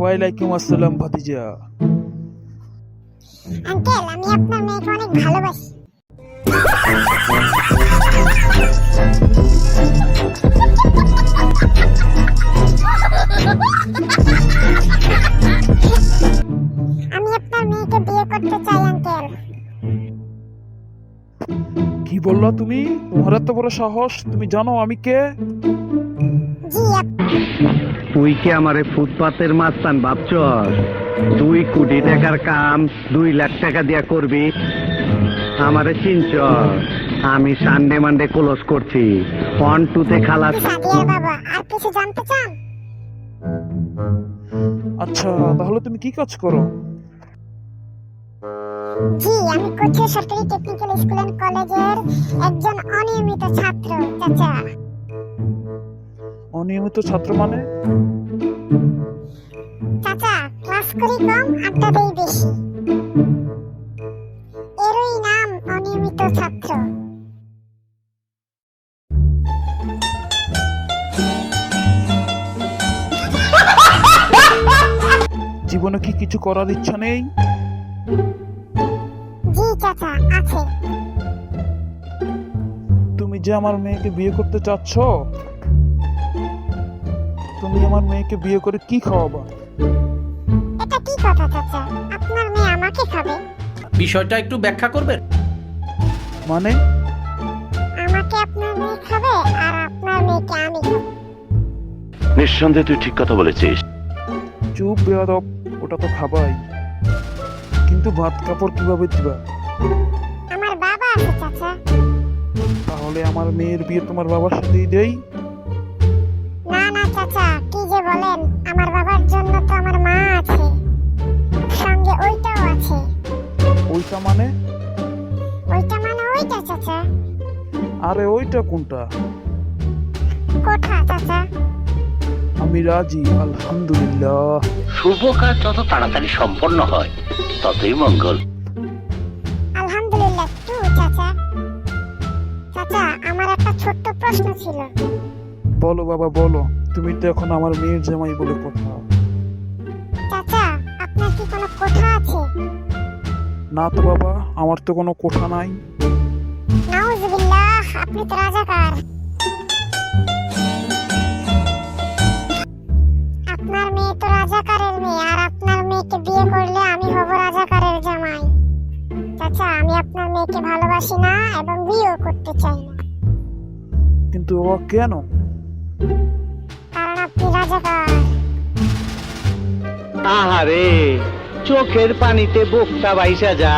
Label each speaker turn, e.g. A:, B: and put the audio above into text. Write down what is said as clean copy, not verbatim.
A: ওয়ালাইকুম আসসালাম ভাতিজা।
B: আঙ্কেল, আমি আপনার মেয়েকে অনেক ভালোবাসি। আমি আপনার মেয়েকে বিয়ে করতে চাই আঙ্কেল।
A: কি বললা তুমি? তোমার এত বড় সাহস! তুমি জানো আমি কে?
B: জি
C: তুই কি আমারে ফুটপাতের মাস্তান ভাবছস? 2 কোটি টাকার কাম 2 লাখ টাকা দিয়া করবি? আমারে চিনছস? আমি সানডে মানডে ক্লোজ করছি, 1-2 খালাস।
B: সাদিয়ার বাবা, আর কিছু জানতে চান?
A: আচ্ছা, তাহলে তুমি কি কাজ করো?
B: জি, আমি কোচবিহার সরকারি টেকনিক্যাল স্কুল এন্ড কলেজের একজন অনিয়মিত ছাত্র চাচা।
A: অনিয়মিত ছাত্র মানে?
B: চাচা, ক্লাস করি কম, আড্ডা দেই বেশি, এরই নাম অনিয়মিত ছাত্র।
A: জীবনে কি কিছু করার ইচ্ছা নেই?
B: জি চাচা, আছে।
A: তুমি যে আমার মেয়েকে বিয়ে করতে চাচ্ছ, তুমি আমার মেয়েকে বিয়ে করে কি খাওয়াবা?
B: এটা কি কথা চাচা? আপনার মেয়ে আমাকে খাবে?
D: বিষয়টা একটু ব্যাখ্যা করবেন?
A: মানে?
B: আমাকে আপনার মেয়ে খাবে আর আপনার মেয়েকে আমি খাবো।
E: নিঃসন্দেহে তুই ঠিক কথা বলেছিস।
A: চুপ বেয়াদব, ওটা তো খাবাই, কিন্তু ভাত কাপড় কিভাবে দিবা?
B: আমার বাবা আছে চাচা।
A: তাহলে আমার মেয়ের বিয়ে তোমার বাবার সাথেই দেই?
B: না না চাচা, কি যে বলেন, আমার বাবার জন্য তো আমার মা আছে, সঙ্গে ওইটাও আছে।
A: ওইটা মানে?
B: ওইটা মানে ওইটা চাচা।
A: আরে ওইটা কোনটা?
B: কোঠা চাচা।
A: আমি রাজি, আলহামদুলিল্লাহ।
E: শুভ কাজ যত তাড়াতাড়ি সম্পন্ন হয় ততই মঙ্গল।
B: আলহামদুলিল্লাহ টু চাচা। চাচা, আমার একটা ছোট্ট প্রশ্ন ছিল।
A: বলো বাবা বলো, তুমি তো এখন আমার মেয়ের জামাই বলে কথা।
B: চাচা, আপনার কি কোনো কোঠা আছে?
A: না তো বাবা, আমার তো কোনো কোঠা নাই।
B: নাউজুবিল্লাহ, আপনি তো রাজাকার। আপনার মেয়ে তো রাজাকারের মেয়ে, আর আপনার মেয়েকে বিয়ে করলে আমি হব রাজাকারের জামাই। চাচা, আমি আপনার মেয়েকে ভালোবাসি না এবং বিয়েও করতে চাই না।
A: কিন্তু বাবা কেন?
B: কারণ আপনি রাজাকার।
C: আহারে, চোখের পানিতে বোকটা বাইসা যা।